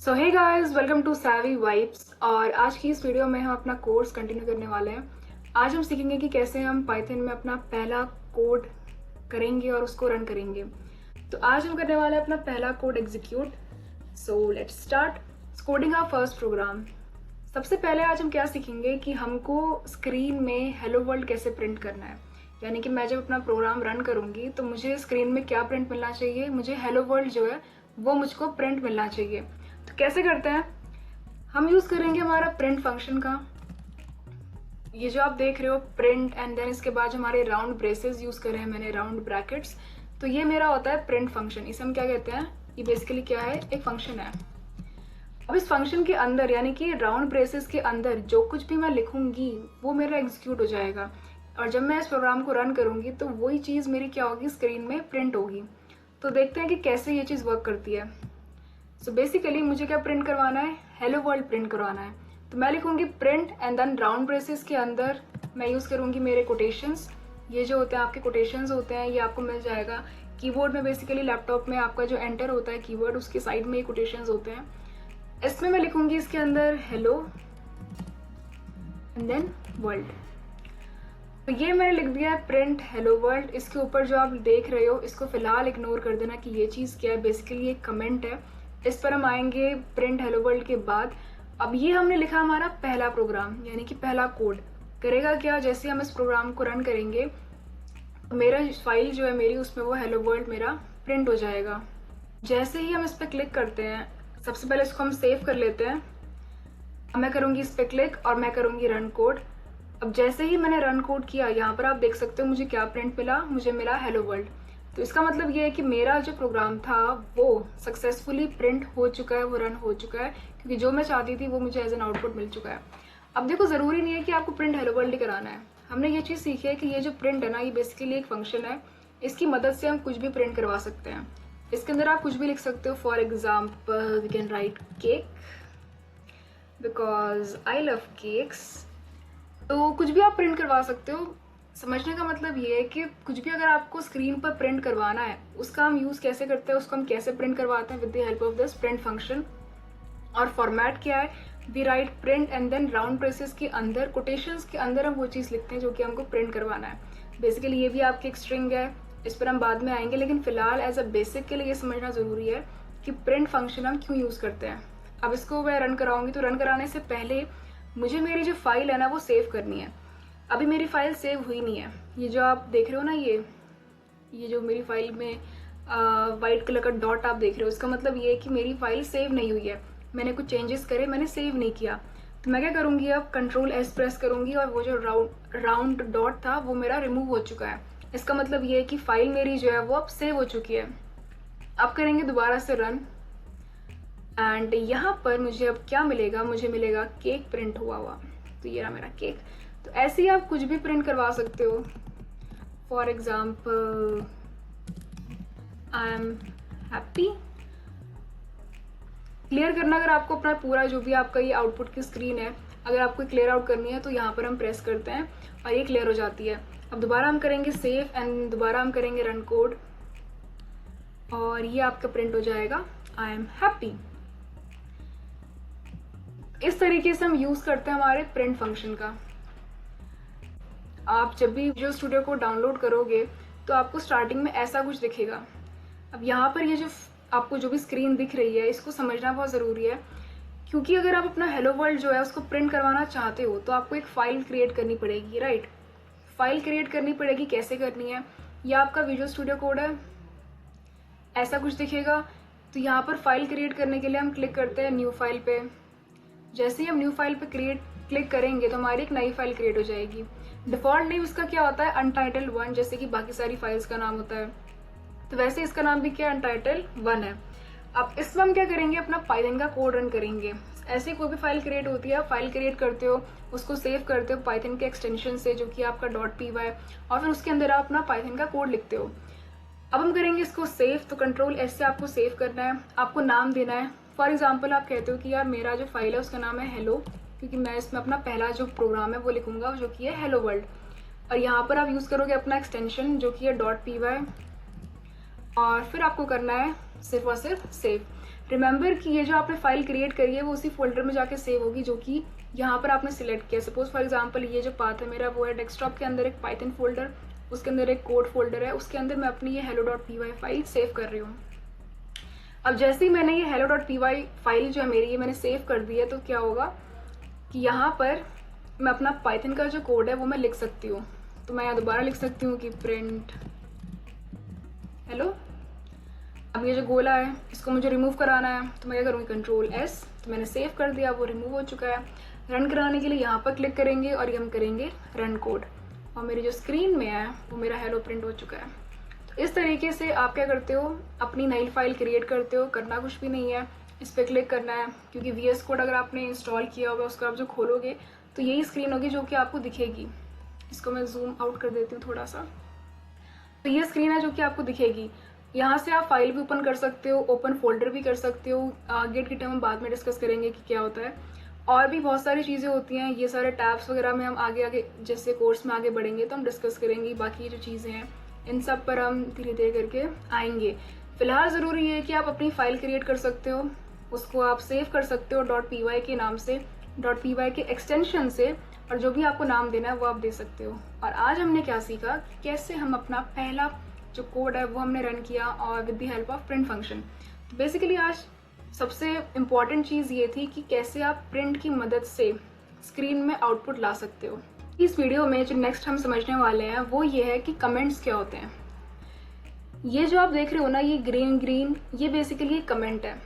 So hey guys, welcome to Savvy Vibes. और आज की इस वीडियो में हम अपना कोर्स कंटिन्यू करने वाले हैं। आज हम सीखेंगे कि कैसे हम पाइथन में अपना पहला कोड करेंगे और उसको रन करेंगे। तो आज हम करने वाले हैं अपना पहला code execute. So let's start coding our first program. सबसे पहले आज हम क्या सीखेंगे कि हमको स्क्रीन में हेलो वर्ल्ड कैसे प्रिंट करना है। यानी कि मैं जब अपना प्रोग्राम रन करूंगी तो मुझे स्क्रीन में क्या प्रिंट मिलना चाहिए, मुझे हेलो वर्ल्ड जो है वो मुझको प्रिंट मिलना चाहिए। तो कैसे करते हैं, हम यूज करेंगे हमारा प्रिंट फंक्शन का। ये जो आप देख रहे हो प्रिंट एंड देन इसके बाद जो हमारे राउंड ब्रेसेस यूज करे हैं मैंने, राउंड ब्रैकेट्स, तो ये मेरा होता है प्रिंट फंक्शन। इसे हम क्या कहते हैं, ये बेसिकली क्या है, एक फंक्शन है। अब इस फंक्शन के अंदर यानी कि राउंड ब्रेसेस के अंदर जो कुछ भी मैं लिखूंगी वो मेरा एग्जीक्यूट हो जाएगा। और जब मैं इस प्रोग्राम को रन करूंगी तो वही चीज मेरी क्या होगी, स्क्रीन में प्रिंट होगी। तो देखते हैं कि कैसे ये चीज वर्क करती है। सो बेसिकली मुझे क्या प्रिंट करवाना है, हेलो वर्ल्ड प्रिंट करवाना है। तो मैं लिखूंगी print and then round braces के अंदर मैं यूज करूंगी मेरे कोटेशंस। ये जो होते हैं आपके कोटेशंस होते हैं, ये आपको मिल जाएगा कीबोर्ड में। बेसिकली लैपटॉप में आपका जो एंटर होता है कीवर्ड, उसके साइड में ये कोटेशंस होते हैं। इसमें मैं लिखूंगी इसके अंदर हेलो एंड देन वर्ल्ड। तो ये मैंने लिख दिया है प्रिंट हेलो वर्ल्ड। इसके ऊपर जो आप देख रहे हो इसको फिलहाल इग्नोर कर देना कि ये चीज़ क्या है। बेसिकली ये कमेंट है, इस पर हम आएंगे प्रिंट हेलो वर्ल्ड के बाद। अब ये हमने लिखा हमारा पहला प्रोग्राम यानी कि पहला कोड। करेगा क्या, जैसे हम इस प्रोग्राम को रन करेंगे तो मेरा फाइल जो है मेरी, उसमें वो हेलो वर्ल्ड मेरा प्रिंट हो जाएगा। जैसे ही हम इस पर क्लिक करते हैं, सबसे पहले इसको हम सेव कर लेते हैं। मैं करूंगी इस पर क्लिक और मैं करूंगी रन कोड। अब जैसे ही मैंने रन कोड किया, यहाँ पर आप देख सकते हो मुझे क्या प्रिंट मिला, मुझे मिला हेलो वर्ल्ड। तो इसका मतलब ये है कि मेरा जो प्रोग्राम था वो सक्सेसफुली प्रिंट हो चुका है, वो रन हो चुका है, क्योंकि जो मैं चाहती थी वो मुझे एज एन आउटपुट मिल चुका है। अब देखो, जरूरी नहीं है कि आपको प्रिंट हेलो वर्ल्ड ही कराना है। हमने ये चीज सीखी है कि ये जो प्रिंट है ना, ये बेसिकली एक फंक्शन है। इसकी मदद से हम कुछ भी प्रिंट करवा सकते हैं। इसके अंदर आप कुछ भी लिख सकते हो। For example we can write cake because I love cakes. तो कुछ भी आप प्रिंट करवा सकते हो। समझने का मतलब ये है कि कुछ भी अगर आपको स्क्रीन पर प्रिंट करवाना है, उसका हम यूज कैसे करते हैं, उसको हम कैसे प्रिंट करवाते हैं, with the help of this print function. और फॉर्मेट क्या है, we write print and then round braces के अंदर, कोटेशंस के अंदर हम वो चीज लिखते हैं जो कि हमको प्रिंट करवाना है। बेसिकली ये भी आपकी एक स्ट्रिंग है, इस पर हम बाद में आएंगे, लेकिन फिलहाल एज अ बेसिक के लिए ये समझना जरूरी है कि प्रिंट फंक्शन हम क्यों यूज करते हैं। अब इसको मैं रन कराऊंगी, तो रन कराने से पहले मुझे मेरी जो फाइल है ना वो सेव करनी है। अभी मेरी फाइल सेव हुई नहीं है। ये जो आप देख रहे हो ना, ये जो मेरी फाइल में वाइट कलर का डॉट आप देख रहे हो, इसका मतलब ये है कि मेरी फाइल सेव नहीं हुई है। मैंने कुछ चेंजेस करे, मैंने सेव नहीं किया। तो मैं क्या करूंगी, अब Ctrl+S प्रेस करूंगी और वो जो राउंड डॉट था वो मेरा रिमूव हो चुका है। इसका मतलब ये है कि फाइल मेरी जो है वो अब सेव हो चुकी है। अब करेंगे दोबारा से रन एंड यहाँ पर मुझे अब क्या मिलेगा, मुझे मिलेगा केक प्रिंट हुआ हुआ। तो ये रहा मेरा केक। तो ऐसे ही आप कुछ भी प्रिंट करवा सकते हो। For example I am happy. Clear करना, अगर आपको अपना पूरा जो भी आपका ये आउटपुट की स्क्रीन है, अगर आपको क्लियर आउट करनी है तो यहाँ पर हम प्रेस करते हैं और ये क्लियर हो जाती है। अब दोबारा हम करेंगे सेव एंड दोबारा हम करेंगे रन कोड और ये आपका प्रिंट हो जाएगा आई एम हैप्पी। इस तरीके से हम यूज करते हैं हमारे प्रिंट फंक्शन का। आप जब भी विजुअल स्टूडियो को डाउनलोड करोगे तो आपको स्टार्टिंग में ऐसा कुछ दिखेगा। अब यहाँ पर ये जो आपको जो भी स्क्रीन दिख रही है, इसको समझना बहुत ज़रूरी है, क्योंकि अगर आप अपना हेलो वर्ल्ड जो है उसको प्रिंट करवाना चाहते हो तो आपको एक फाइल क्रिएट करनी पड़ेगी, राइट। फाइल क्रिएट करनी पड़ेगी, कैसे करनी है, यह आपका विजुअल स्टूडियो कोड है, ऐसा कुछ दिखेगा। तो यहाँ पर फाइल क्रिएट करने के लिए हम क्लिक करते हैं न्यू फाइल पे। जैसे ही हम न्यू फाइल पे क्लिक करेंगे तो हमारी एक नई फाइल क्रिएट हो जाएगी। डिफॉल्ट नेम इसका क्या होता है, अनटाइटल्ड 1, जैसे कि बाकी सारी फाइल्स का नाम होता है। तो वैसे इसका नाम भी क्या, अनटाइटल्ड 1 है। अब इसमें हम क्या करेंगे, अपना पाइथन का कोड रन करेंगे। ऐसे कोई भी फाइल क्रिएट होती है, फाइल क्रिएट करते हो, उसको सेव करते हो पाइथन के एक्सटेंशन से जो कि आपका .py, और फिर उसके अंदर आप अपना पाइथन का कोड लिखते हो। अब हम करेंगे इसको सेव। तो Ctrl+S से आपको सेव करना है, आपको नाम देना है। फॉर एग्जाम्पल आप कहते हो कि यार मेरा जो फाइल है उसका नाम है हेलो, क्योंकि मैं इसमें अपना पहला जो प्रोग्राम है वो लिखूंगा जो कि है हेलो वर्ल्ड। और यहाँ पर आप यूज़ करोगे अपना एक्सटेंशन जो कि है .py, और फिर आपको करना है सिर्फ और सिर्फ सेव। रिमेंबर कि ये जो आपने फाइल क्रिएट करी है वो उसी फोल्डर में जाके सेव होगी जो कि यहाँ पर आपने सिलेक्ट किया। सपोज फॉर एग्जांपल ये जो पाथ है मेरा वो है डेस्कटॉप के अंदर एक पाइथन फोल्डर, उसके अंदर एक कोड फोल्डर है, उसके अंदर मैं अपनी ये hello.py फाइल सेव कर रही हूँ। अब जैसे ही मैंने ये hello.py फाइल जो है मेरी ये मैंने सेव कर दी है, तो क्या होगा कि यहाँ पर मैं अपना पाइथन का जो कोड है वो मैं लिख सकती हूँ। तो मैं यहाँ दोबारा लिख सकती हूँ कि प्रिंट हेलो। अब ये जो गोला है इसको मुझे रिमूव कराना है, तो मैं क्या करूँगी Ctrl+S। तो मैंने सेव कर दिया, वो रिमूव हो चुका है। रन कराने के लिए यहाँ पर क्लिक करेंगे और ये हम करेंगे रन कोड, और मेरी जो स्क्रीन में है वो मेरा हेलो प्रिंट हो चुका है। तो इस तरीके से आप क्या करते हो, अपनी नई फाइल क्रिएट करते हो। करना कुछ भी नहीं है, इस पर क्लिक करना है, क्योंकि VS कोड अगर आपने इंस्टॉल किया होगा उसको आप जो खोलोगे तो यही स्क्रीन होगी जो कि आपको दिखेगी। इसको मैं जूम आउट कर देती हूँ थोड़ा सा। तो ये स्क्रीन है जो कि आपको दिखेगी। यहाँ से आप फाइल भी ओपन कर सकते हो, ओपन फोल्डर भी कर सकते हो। गेट की टर्म हम बाद में डिस्कस करेंगे कि क्या होता है। और भी बहुत सारी चीज़ें होती हैं, ये सारे टैब्स वगैरह में हम आगे आगे जैसे कोर्स में आगे बढ़ेंगे तो हम डिस्कस करेंगे। बाकी ये जो चीज़ें हैं इन सब पर हम धीरे धीरे करके आएंगे। फिलहाल ज़रूरी है कि आप अपनी फाइल क्रिएट कर सकते हो, उसको आप सेव कर सकते हो .py के नाम से, .py के एक्सटेंशन से, और जो भी आपको नाम देना है वो आप दे सकते हो। और आज हमने क्या सीखा, कैसे हम अपना पहला जो कोड है वो हमने रन किया और with the help of print function. तो बेसिकली आज सबसे इम्पॉर्टेंट चीज़ ये थी कि कैसे आप प्रिंट की मदद से स्क्रीन में आउटपुट ला सकते हो। इस वीडियो में जो नेक्स्ट हम समझने वाले हैं वो ये है कि कमेंट्स क्या होते हैं। ये जो आप देख रहे हो ना, ये ग्रीन ग्रीन, ये बेसिकली कमेंट है।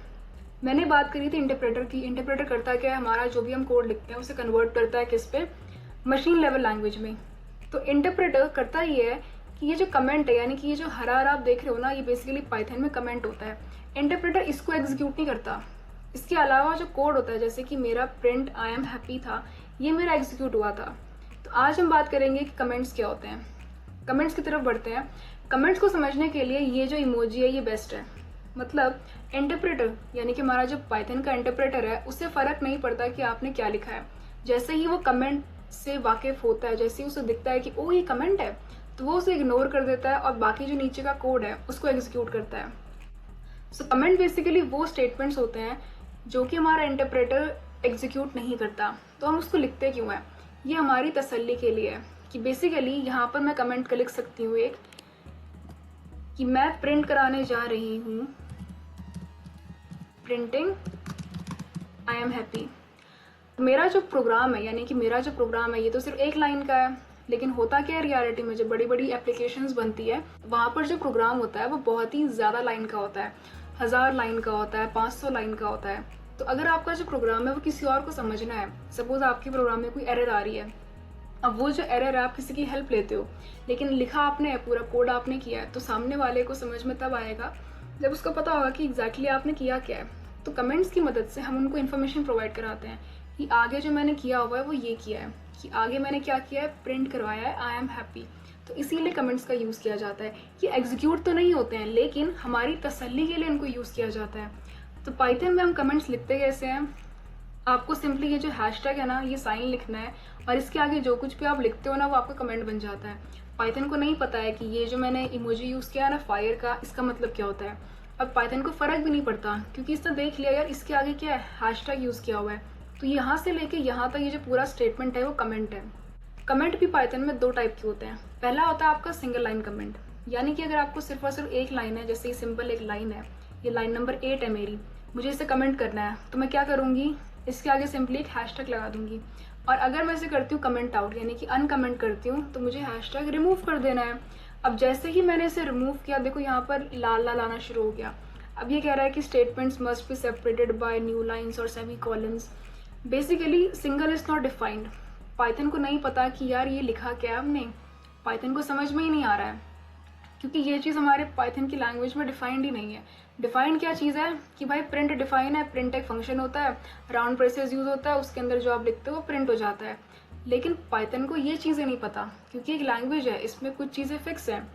मैंने बात करी थी इंटरप्रेटर की। इंटरप्रेटर करता क्या है, हमारा जो भी हम कोड लिखते हैं उसे कन्वर्ट करता है किस पे, मशीन लेवल लैंग्वेज में। तो इंटरप्रेटर करता ये है कि ये जो कमेंट है, यानी कि ये जो हरा हरा आप देख रहे हो ना, ये बेसिकली पाइथन में कमेंट होता है। इंटरप्रेटर इसको एग्जीक्यूट नहीं करता। इसके अलावा जो कोड होता है, जैसे कि मेरा प्रिंट आई एम हैप्पी था, ये मेरा एग्जीक्यूट हुआ था। तो आज हम बात करेंगे कि कमेंट्स क्या होते हैं। कमेंट्स की तरफ बढ़ते हैं। कमेंट्स को समझने के लिए ये जो इमोजी है ये बेस्ट है। मतलब इंटरप्रेटर यानी कि हमारा जो पाइथन का इंटरप्रेटर है उससे फ़र्क नहीं पड़ता कि आपने क्या लिखा है। जैसे ही वो कमेंट से वाकिफ होता है, जैसे ही उसे दिखता है कि ओ ये कमेंट है, तो वो उसे इग्नोर कर देता है और बाकी जो नीचे का कोड है उसको एग्जीक्यूट करता है। सो कमेंट बेसिकली वो स्टेटमेंट्स होते हैं जो कि हमारा इंटरप्रेटर एग्जीक्यूट नहीं करता। तो हम उसको लिखते क्यों है, ये हमारी तसल्ली के लिए है कि बेसिकली यहाँ पर मैं कमेंट का लिख सकती हूँ एक, कि मैं प्रिंट कराने जा रही हूँ, प्रिंटिंग आई एम हैप्पी। मेरा जो प्रोग्राम है, यानी कि मेरा जो प्रोग्राम है ये तो सिर्फ एक लाइन का है, लेकिन होता क्या है रियलिटी में, जब बड़ी बड़ी एप्लीकेशंस बनती है वहाँ पर जो प्रोग्राम होता है वो बहुत ही ज़्यादा लाइन का होता है, 1000 लाइन का होता है, 500 लाइन का होता है। तो अगर आपका जो प्रोग्राम है वो किसी और को समझना है, सपोज आपके प्रोग्राम में कोई एरर आ रही है, अब वो जो एरर है आप किसी की हेल्प लेते हो, लेकिन लिखा आपने है, पूरा कोड आपने किया है, तो सामने वाले को समझ में तब आएगा जब उसको पता होगा कि एग्जैक्टली आपने किया क्या है। तो कमेंट्स की मदद से हम उनको इन्फॉर्मेशन प्रोवाइड कराते हैं कि आगे जो मैंने किया हुआ है वो ये किया है, कि आगे मैंने क्या किया है, प्रिंट करवाया है आई एम हैप्पी। तो इसीलिए कमेंट्स का यूज़ किया जाता है। ये एग्जीक्यूट तो नहीं होते हैं, लेकिन हमारी तसल्ली के लिए इनको यूज़ किया जाता है। तो पाइथन में हम कमेंट्स लिखते कैसे हैं, आपको सिंपली ये जो हैशटैग है ना, ये साइन लिखना है और इसके आगे जो कुछ भी आप लिखते हो ना वो आपका कमेंट बन जाता है। पाइथन को नहीं पता है कि ये जो मैंने इमोजी यूज़ किया है ना फायर का, इसका मतलब क्या होता है। अब पाइथन को फ़र्क भी नहीं पड़ता, क्योंकि इसने देख लिया यार इसके आगे क्या है, हैशटैग यूज़ किया हुआ है। तो यहाँ से लेके यहाँ तक ये जो पूरा स्टेटमेंट है वो कमेंट है। कमेंट भी पाइथन में 2 टाइप के होते हैं। पहला होता है आपका सिंगल लाइन कमेंट, यानी कि अगर आपको सिर्फ और सिर्फ एक लाइन है, जैसे ये सिंपल एक लाइन है, ये लाइन नंबर 8 है मेरी, मुझे इसे कमेंट करना है, तो मैं क्या करूँगी, इसके आगे सिंपली एक हैशटैग लगा दूंगी। और अगर मैं इसे करती हूँ कमेंट आउट, यानी कि अनकमेंट करती हूँ, तो मुझे हैशटैग रिमूव कर देना है। अब जैसे ही मैंने इसे रिमूव किया, देखो यहाँ पर लाल लाल आना शुरू हो गया। अब ये कह रहा है कि statements must be separated by new lines और semicolons. Basically single is not defined. Python को नहीं पता कि यार ये लिखा क्या है हमने, पाइथन को समझ में ही नहीं आ रहा है, क्योंकि ये चीज़ हमारे पाइथन की लैंग्वेज में डिफाइंड ही नहीं है। डिफाइंड क्या चीज़ है कि भाई प्रिंट डिफाइन है, प्रिंट एक फंक्शन होता है, राउंड ब्रेसेस यूज़ होता है, उसके अंदर जो आप लिखते हो वो प्रिंट हो जाता है। लेकिन पाइथन को ये चीज़ें नहीं पता, क्योंकि एक लैंग्वेज है, इसमें कुछ चीज़ें फिक्स हैं,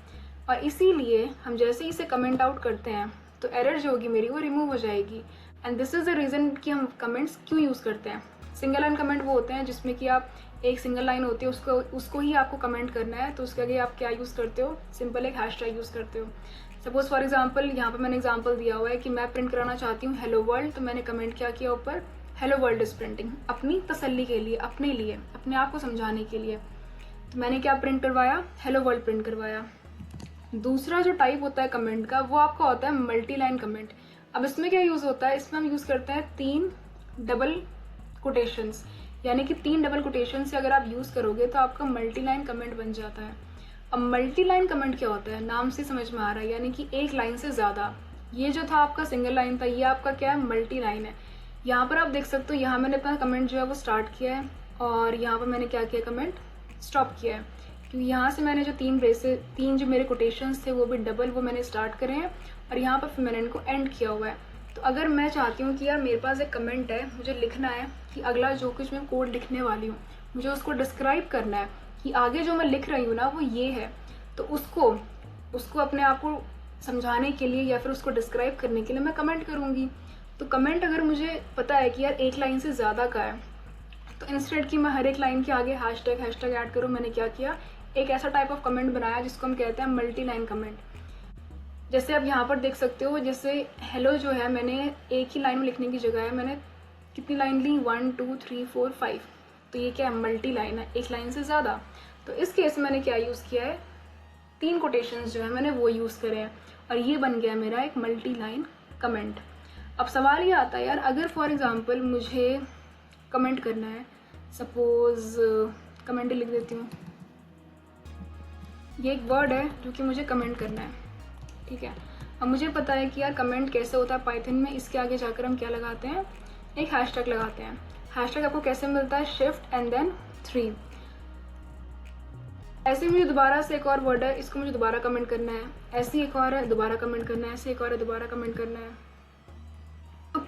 और इसीलिए हम जैसे ही इसे कमेंट आउट करते हैं तो एरर जो होगी मेरी वो रिमूव हो जाएगी। And this is the reason कि हम कमेंट्स क्यों यूज़ करते हैं। सिंगल लाइन कमेंट वो होते हैं जिसमें कि आप एक सिंगल लाइन होती है, उसको ही आपको कमेंट करना है, तो उसके आगे आप क्या यूज़ करते हो, सिंपल एक हैशटैग यूज़ करते हो। सपोज फॉर एग्जाम्पल यहाँ पर मैंने एग्जाम्पल दिया हुआ है कि मैं प्रिंट कराना चाहती हूँ हेलो वर्ल्ड, तो मैंने कमेंट क्या किया ऊपर, हेलो वर्ल्ड इज प्रिंटिंग, अपनी तसल्ली के लिए, अपने लिए, अपने आप को समझाने के लिए। तो मैंने क्या प्रिंट करवाया, हेलो वर्ल्ड प्रिंट करवाया। दूसरा जो टाइप होता है कमेंट का, वो आपका होता है मल्टी लाइन कमेंट। अब इसमें क्या यूज़ होता है, इसमें हम यूज़ करते हैं 3 डबल कोटेशंस, यानी कि 3 डबल कोटेशन से अगर आप यूज़ करोगे तो आपका मल्टी लाइन कमेंट बन जाता है। अब मल्टी लाइन कमेंट क्या होता है, नाम से समझ में आ रहा है, यानी कि एक लाइन से ज़्यादा। ये जो था आपका सिंगल लाइन था, ये आपका क्या है, मल्टी लाइन है। यहाँ पर आप देख सकते हो, यहाँ मैंने अपना कमेंट जो है वो स्टार्ट किया है और यहाँ पर मैंने क्या किया, कमेंट स्टॉप किया है, क्योंकि यहाँ से मैंने जो 3 जो मेरे कोटेशंस थे वो भी डबल, वो मैंने स्टार्ट करे हैं और यहाँ पर फिर मैंने इनको एंड किया हुआ है। तो अगर मैं चाहती हूँ कि यार मेरे पास एक कमेंट है, मुझे लिखना है कि अगला जो कुछ मैं कोड लिखने वाली हूँ मुझे उसको डिस्क्राइब करना है कि आगे जो मैं लिख रही हूँ ना वो ये है, तो उसको अपने आप को समझाने के लिए या फिर उसको डिस्क्राइब करने के लिए मैं कमेंट करूँगी। तो कमेंट अगर मुझे पता है कि यार एक लाइन से ज़्यादा का है, तो इंस्टेड कि मैं हर एक लाइन के आगे हैशटैग ऐड करूँ, मैंने क्या किया, एक ऐसा टाइप ऑफ कमेंट बनाया जिसको हम कहते हैं मल्टी लाइन कमेंट। जैसे आप यहाँ पर देख सकते हो, जैसे हेलो जो है मैंने एक ही लाइन में लिखने की जगह है मैंने कितनी लाइन ली, 1 2 3 4 5, तो ये क्या है, मल्टी लाइन है, एक लाइन से ज़्यादा। तो इस केस में मैंने क्या यूज़ किया है, 3 कोटेशंस जो है मैंने वो यूज़ करे हैं और ये बन गया मेरा एक मल्टी लाइन कमेंट। अब सवाल ये आता है यार, अगर फॉर एग्जांपल मुझे कमेंट करना है, सपोज कमेंट लिख देती हूँ, ये एक वर्ड है जो कि मुझे कमेंट करना है, ठीक है। अब मुझे पता है कि यार कमेंट कैसे होता है पाइथन में, इसके आगे जाकर हम क्या लगाते हैं, एक हैशटैग लगाते हैं। हैशटैग आपको कैसे मिलता है, शिफ्ट एंड देन 3। ऐसे मुझे दोबारा से एक और वर्ड है, इसको मुझे दोबारा कमेंट करना है, ऐसे एक और है, दोबारा कमेंट करना है, ऐसे एक और है, दोबारा कमेंट करना है। तो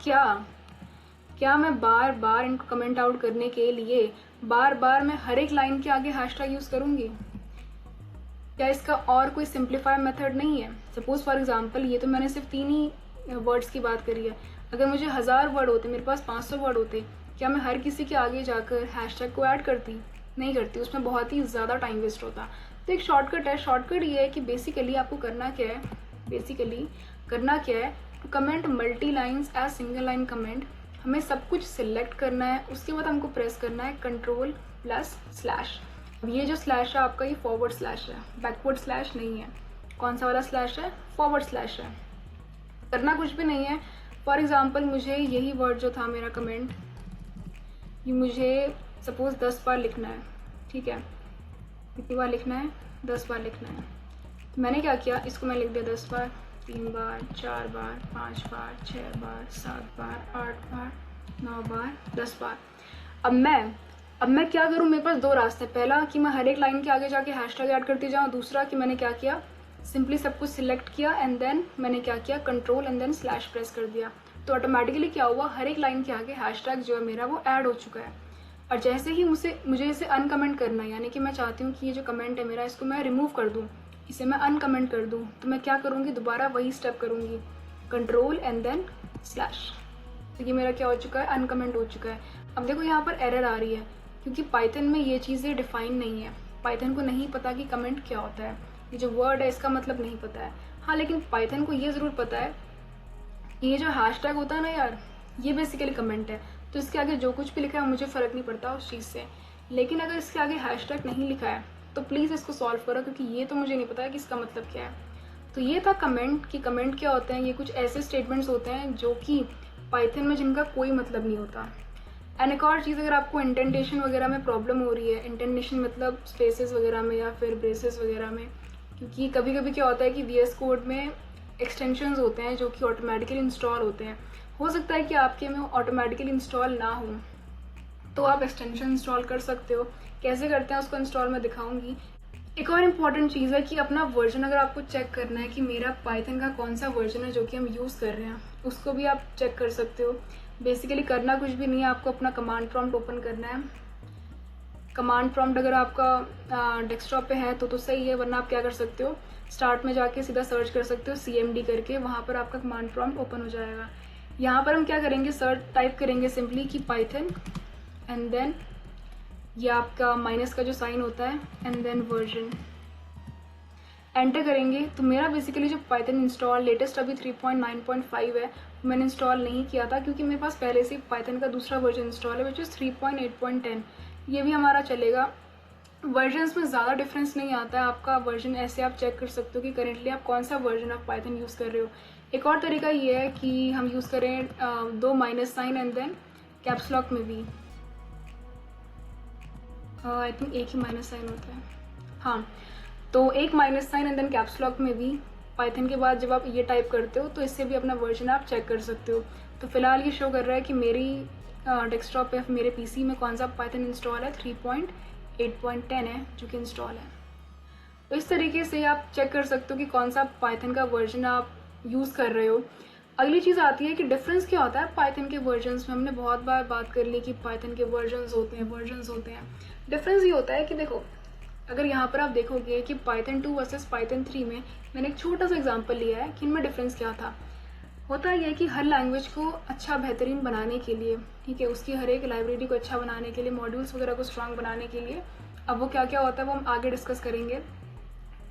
क्या मैं बार बार इनको कमेंट आउट करने के लिए बार बार मैं हर एक लाइन के आगे हैशटैग यूज़ करूँगी? क्या इसका और कोई सिंप्लीफाई मेथड नहीं है? सपोज फॉर एग्जांपल ये तो मैंने सिर्फ 3 ही वर्ड्स की बात करी है, अगर मुझे 1000 वर्ड होते, मेरे पास 500 वर्ड होते, क्या मैं हर किसी के आगे जाकर हैशटैग को ऐड करती? नहीं करती, उसमें बहुत ही ज़्यादा टाइम वेस्ट होता। तो एक शॉर्टकट है, शॉर्टकट ये है कि बेसिकली आपको करना क्या है, to comment multi lines as single line comment, हमें सब कुछ सिलेक्ट करना है, उसके बाद हमको प्रेस करना है Ctrl+/। अब ये जो स्लैश है आपका, ये फॉरवर्ड स्लैश है, बैकवर्ड स्लैश नहीं है। कौन सा वाला स्लैश है, फॉरवर्ड स्लैश है। करना कुछ भी नहीं है। फॉर एग्जाम्पल मुझे यही वर्ड जो था मेरा कमेंट, ये मुझे सपोज 10 बार लिखना है, ठीक है। कितनी बार लिखना है, 10 बार लिखना है। तो मैंने क्या किया, इसको मैं लिख दिया 10 बार, 3 बार, 4 बार, 5 बार, 6 बार, 7 बार, 8 बार, 9 बार, 10 बार। अब मैं क्या करूँ, मेरे पास 2 रास्ते। पहला कि मैं हर एक लाइन के आगे जाके हैशटैग ऐड करती जाऊँ, दूसरा कि मैंने क्या किया, सिंपली सब कुछ सिलेक्ट किया एंड देन मैंने क्या किया, control and then slash press कर दिया। तो ऑटोमेटिकली क्या हुआ, हर एक लाइन के आगे हैशटैग जो है मेरा वो ऐड हो चुका है। और जैसे ही मुझे इसे अनकमेंट करना है, यानी कि मैं चाहती हूँ कि ये जो कमेंट है मेरा, इसको मैं रिमूव कर दूँ, इसे मैं अनकमेंट कर दूँ, तो मैं क्या करूँगी, दोबारा वही स्टेप करूँगी, कंट्रोल एंड देन स्लैश। तो ये मेरा क्या हो चुका है, अनकमेंट हो चुका है। अब देखो यहाँ पर एरर आ रही है, क्योंकि पाइथन में ये चीज़ें डिफाइन नहीं है। पाइथन को नहीं पता कि कमेंट क्या होता है, ये जो वर्ड है इसका मतलब नहीं पता है। हाँ, लेकिन पाइथन को ये ज़रूर पता है कि ये जो हैशटैग होता है ना यार, ये बेसिकली कमेंट है, तो इसके आगे जो कुछ भी लिखा है मुझे फ़र्क नहीं पड़ता उस चीज़ से। लेकिन अगर इसके आगे हैशटैग नहीं लिखा है तो प्लीज़ इसको सॉल्व करो, क्योंकि ये तो मुझे नहीं पता है कि इसका मतलब क्या है। तो ये था कमेंट, कि कमेंट क्या होते हैं। ये कुछ ऐसे स्टेटमेंट्स होते हैं जो कि पाइथन में जिनका कोई मतलब नहीं होता। एंड एक और चीज़, अगर आपको इंटेंटेशन वगैरह में प्रॉब्लम हो रही है, इंटेंटेशन मतलब स्पेसेस वगैरह में या फिर ब्रेसेस वगैरह में, क्योंकि कभी कभी क्या होता है कि VS कोड में एक्सटेंशंस होते हैं जो कि ऑटोमेटिकली इंस्टॉल होते हैं। हो सकता है कि आपके में ऑटोमेटिकली इंस्टॉल ना हो, तो आप एक्सटेंशन इंस्टॉल कर सकते हो। कैसे करते हैं उसको इंस्टॉल मैं दिखाऊंगी। एक और इम्पॉर्टेंट चीज़ है कि अपना वर्जन अगर आपको चेक करना है कि मेरा पाइथन का कौन सा वर्जन है जो कि हम यूज़ कर रहे हैं, उसको भी आप चेक कर सकते हो। बेसिकली करना कुछ भी नहीं है, आपको अपना कमांड प्रॉम्प्ट ओपन करना है। कमांड प्रॉम्प्ट अगर आपका डेस्कटॉप पे है तो सही है, वरना आप क्या कर सकते हो, स्टार्ट में जाके सीधा सर्च कर सकते हो CMD करके, वहाँ पर आपका कमांड प्रॉम्प्ट ओपन हो जाएगा। यहाँ पर हम क्या करेंगे, सर्च टाइप करेंगे सिंपली कि पाइथन एंड देन ये आपका माइनस का जो साइन होता है एंड देन वर्जन। एंटर करेंगे तो मेरा बेसिकली जो पाइथन इंस्टॉल लेटेस्ट अभी 3.9.5 है मैंने इंस्टॉल नहीं किया था, क्योंकि मेरे पास पहले से पाइथन का दूसरा वर्जन इंस्टॉल है विच इज़ 3.8.10। ये भी हमारा चलेगा। वर्जन्स में ज़्यादा डिफरेंस नहीं आता है। आपका वर्जन ऐसे आप चेक कर सकते हो कि करेंटली आप कौन सा वर्जन ऑफ पाइथन यूज़ कर रहे हो। एक और तरीका ये है कि हम यूज़ करें 2 minus sign and then caps lock में भी आई थिंक एक ही माइनस साइन होता है, हाँ। तो एक minus sign and then caps lock में भी पाइथन के बाद जब आप ये टाइप करते हो तो इससे भी अपना वर्जन आप चेक कर सकते हो। तो फिलहाल ये शो कर रहा है कि मेरी डेस्कटॉप पे मेरे पीसी में कौन सा पाइथन इंस्टॉल है, 3.8.10 है जो कि इंस्टॉल है। तो इस तरीके से आप चेक कर सकते हो कि कौन सा पाइथन का वर्जन आप यूज़ कर रहे हो। अगली चीज़ आती है कि डिफरेंस क्या होता है पाइथन के वर्जन्स में। हमने बहुत बार बात कर ली कि पाइथन के वर्जन्स होते हैं। डिफरेंस ये होता है कि देखो, अगर यहाँ पर आप देखोगे कि पाइथन 2 वर्सेस पाइथन 3 में मैंने एक छोटा सा एग्जांपल लिया है कि इनमें डिफरेंस क्या था। होता यह है कि हर लैंग्वेज को अच्छा बेहतरीन बनाने के लिए, ठीक है, उसकी हर एक लाइब्रेरी को अच्छा बनाने के लिए, मॉड्यूल्स वगैरह को स्ट्रांग बनाने के लिए, अब वो क्या क्या होता है वो हम आगे डिस्कस करेंगे।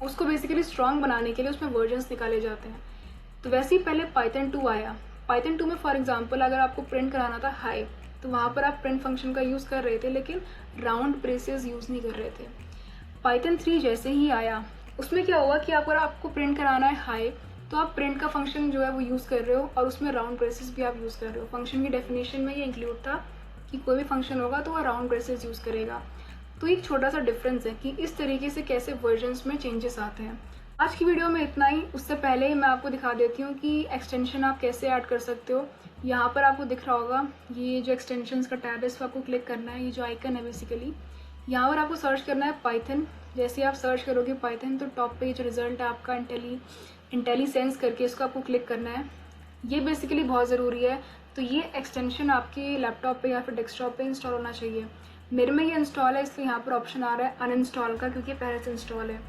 उसको बेसिकली स्ट्रांग बनाने के लिए उसमें वर्जन्स निकाले जाते हैं। तो वैसे ही पहले पाइथन 2 आया। पाइथन 2 में फॉर एग्जांपल अगर आपको प्रिंट कराना था हाई, तो वहाँ पर आप प्रिंट फंक्शन का यूज़ कर रहे थे, लेकिन राउंड ब्रेसेस यूज़ नहीं कर रहे थे। पाइथन 3 जैसे ही आया, उसमें क्या हुआ कि अगर आपको प्रिंट कराना है हाई, तो आप प्रिंट का फंक्शन जो है वो यूज़ कर रहे हो और उसमें राउंड ब्रेसेस भी आप यूज़ कर रहे हो। फंक्शन की डेफिनेशन में ये इंक्लूड था कि कोई भी फंक्शन होगा तो वह राउंड ब्रेसेस यूज़ करेगा। तो एक छोटा सा डिफरेंस है कि इस तरीके से कैसे वर्जन्स में चेंजेस आते हैं। आज की वीडियो में इतना ही। उससे पहले मैं आपको दिखा देती हूँ कि एक्सटेंशन आप कैसे ऐड कर सकते हो। यहाँ पर आपको दिख रहा होगा ये जो एक्सटेंशंस का टैब है, इस पर आपको क्लिक करना है। ये जो आइकन है बेसिकली, यहाँ पर आपको सर्च करना है पाइथन। जैसे आप सर्च करोगे पाइथन तो टॉप पे जो रिजल्ट है आपका इंटेलिसेंस करके, इसको आपको क्लिक करना है। ये बेसिकली बहुत ज़रूरी है। तो ये एक्सटेंशन आपके लैपटॉप पे या फिर डेस्कटॉप पे इंस्टॉल होना चाहिए। मेरे में ये इंस्टॉल है, इसलिए यहाँ पर ऑप्शन आ रहा है अनइंस्टॉल का, क्योंकि पहले से इंस्टॉल है।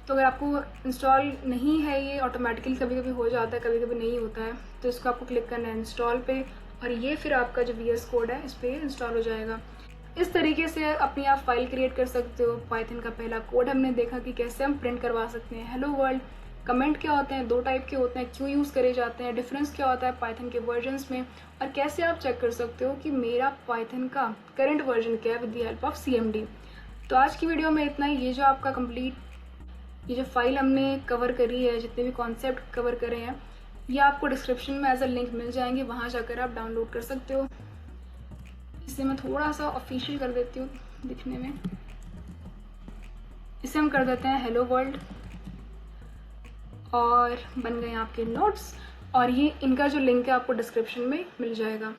तो अगर आपको इंस्टॉल नहीं है, ये ऑटोमेटिकली कभी कभी हो जाता है, कभी कभी नहीं होता है, तो इसको आपको क्लिक करना है इंस्टॉल पे, और ये फिर आपका जो VS कोड है इस पर इंस्टॉल हो जाएगा। इस तरीके से अपनी आप फाइल क्रिएट कर सकते हो। पाइथन का पहला कोड हमने देखा कि कैसे हम प्रिंट करवा सकते हैं हेलो वर्ल्ड। कमेंट क्या होते हैं, 2 टाइप के होते हैं, क्यों यूज़ करे जाते हैं, डिफरेंस क्या होता है पाइथन के वर्जन्स में, और कैसे आप चेक कर सकते हो कि मेरा पाइथन का करंट वर्जन क्या है with the help of CMD। तो आज की वीडियो में इतना ही। ये जो आपका ये जो फाइल हमने कवर करी है, जितने भी कॉन्सेप्ट कवर करे हैं, ये आपको डिस्क्रिप्शन में एज अ लिंक मिल जाएंगे, वहाँ जाकर आप डाउनलोड कर सकते हो। इसे मैं थोड़ा सा ऑफिशियल कर देती हूँ दिखने में। इसे हम कर देते हैं हेलो वर्ल्ड, और बन गए आपके नोट्स। और ये इनका जो लिंक है आपको डिस्क्रिप्शन में मिल जाएगा।